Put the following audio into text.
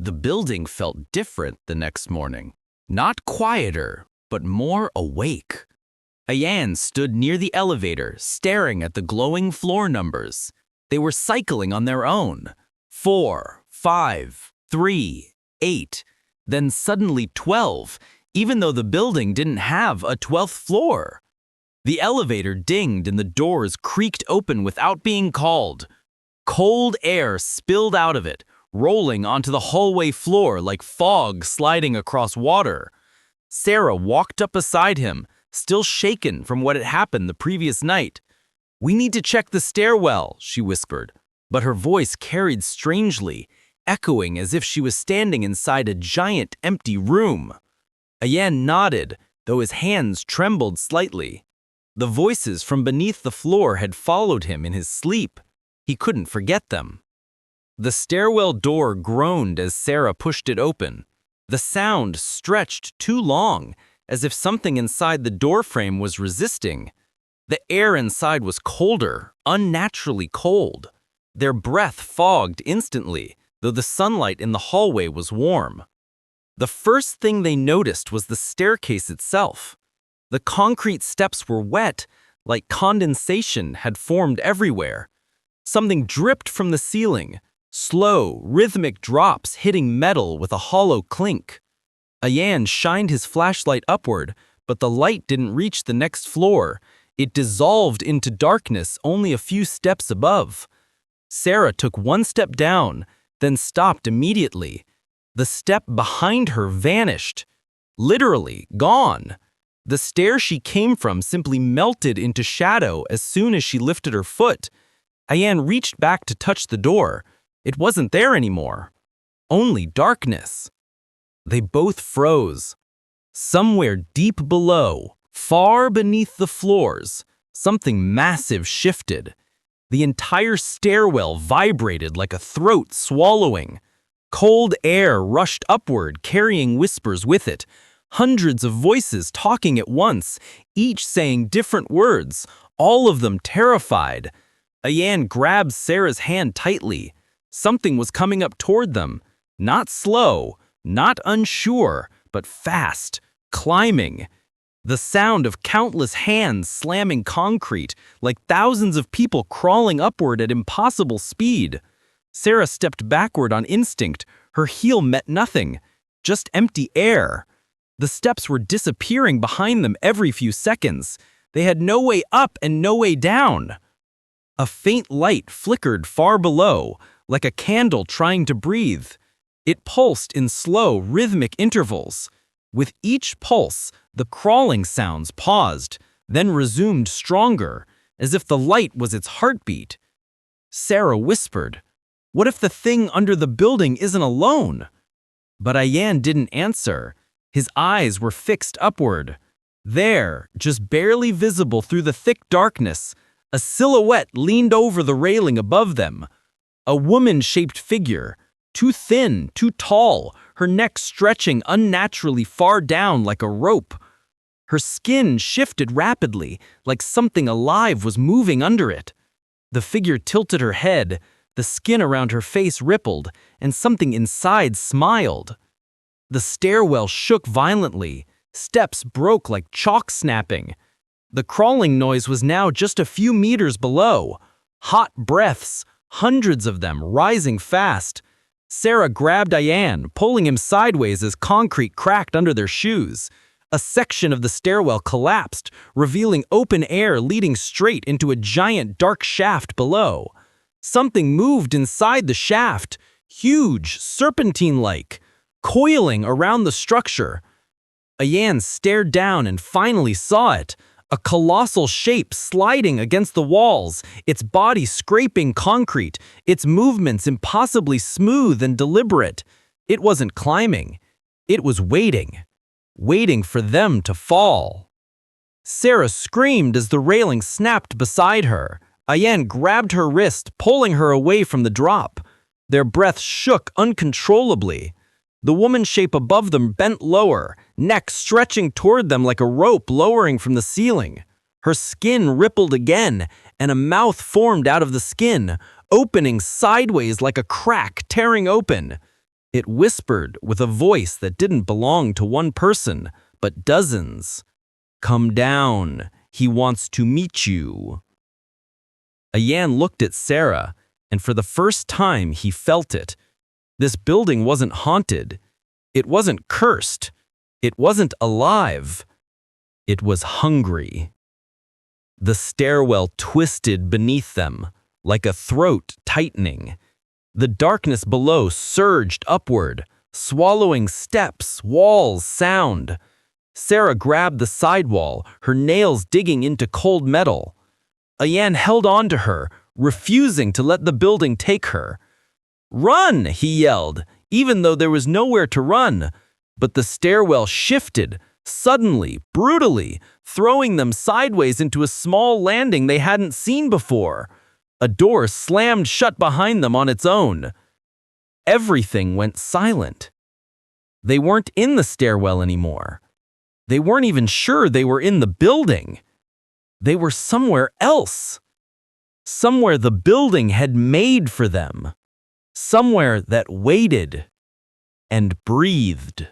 The building felt different the next morning. Not quieter, but more awake. Ayan stood near the elevator, staring at the glowing floor numbers. They were cycling on their own. 4, 5, 3, 8, then suddenly 12, even though the building didn't have a 12th floor. The elevator dinged and the doors creaked open without being called. Cold air spilled out of it, rolling onto the hallway floor like fog sliding across water. Sarah walked up beside him, still shaken from what had happened the previous night. "We need to check the stairwell," she whispered, but her voice carried strangely, echoing as if she was standing inside a giant empty room. Ayan nodded, though his hands trembled slightly. The voices from beneath the floor had followed him in his sleep. He couldn't forget them. The stairwell door groaned as Sarah pushed it open. The sound stretched too long, as if something inside the doorframe was resisting. The air inside was colder, unnaturally cold. Their breath fogged instantly, though the sunlight in the hallway was warm. The first thing they noticed was the staircase itself. The concrete steps were wet, like condensation had formed everywhere. Something dripped from the ceiling, slow, rhythmic drops hitting metal with a hollow clink. Ayan shined his flashlight upward, but the light didn't reach the next floor. It dissolved into darkness only a few steps above. Sarah took one step down, then stopped immediately. The step behind her vanished. Literally gone. The stair she came from simply melted into shadow as soon as she lifted her foot. Ayan reached back to touch the door. It wasn't there anymore. Only darkness. They both froze. Somewhere deep below, far beneath the floors, something massive shifted. The entire stairwell vibrated like a throat swallowing. Cold air rushed upward, carrying whispers with it. Hundreds of voices talking at once, each saying different words, all of them terrified. Ayan grabbed Sarah's hand tightly. Something was coming up toward them. Not slow, not unsure, but fast, climbing. The sound of countless hands slamming concrete, like thousands of people crawling upward at impossible speed. Sarah stepped backward on instinct. Her heel met nothing, just empty air. The steps were disappearing behind them every few seconds. They had no way up and no way down. A faint light flickered far below, like a candle trying to breathe. It pulsed in slow, rhythmic intervals. With each pulse, the crawling sounds paused, then resumed stronger, as if the light was its heartbeat. Sarah whispered, "What if the thing under the building isn't alone?" But Ayan didn't answer. His eyes were fixed upward. There, just barely visible through the thick darkness, a silhouette leaned over the railing above them. A woman-shaped figure, too thin, too tall, her neck stretching unnaturally far down like a rope. Her skin shifted rapidly, like something alive was moving under it. The figure tilted her head, the skin around her face rippled, and something inside smiled. The stairwell shook violently, steps broke like chalk snapping. The crawling noise was now just a few meters below. Hot breaths, hundreds of them, rising fast. Sarah grabbed Ayan, pulling him sideways as concrete cracked under their shoes. A section of the stairwell collapsed, revealing open air leading straight into a giant dark shaft below. Something moved inside the shaft, huge, serpentine-like, coiling around the structure. Ayan stared down and finally saw it, a colossal shape sliding against the walls, its body scraping concrete, its movements impossibly smooth and deliberate. It wasn't climbing. It was waiting for them to fall. Sarah screamed as the railing snapped beside her. Ayan grabbed her wrist, pulling her away from the drop. Their breath shook uncontrollably. The woman shape above them bent lower, neck stretching toward them like a rope lowering from the ceiling. Her skin rippled again, and a mouth formed out of the skin, opening sideways like a crack tearing open. It whispered with a voice that didn't belong to one person, but dozens. "Come down. He wants to meet you." Ayan looked at Sarah, and for the first time he felt it. This building wasn't haunted. It wasn't cursed. It wasn't alive. It was hungry. The stairwell twisted beneath them, like a throat tightening. The darkness below surged upward, swallowing steps, walls, sound. Sarah grabbed the sidewall, her nails digging into cold metal. Ayan held on to her, refusing to let the building take her. "Run!" he yelled, even though there was nowhere to run. But the stairwell shifted, suddenly, brutally, throwing them sideways into a small landing they hadn't seen before. A door slammed shut behind them on its own. Everything went silent. They weren't in the stairwell anymore. They weren't even sure they were in the building. They were somewhere else. Somewhere the building had made for them. Somewhere that waited and breathed.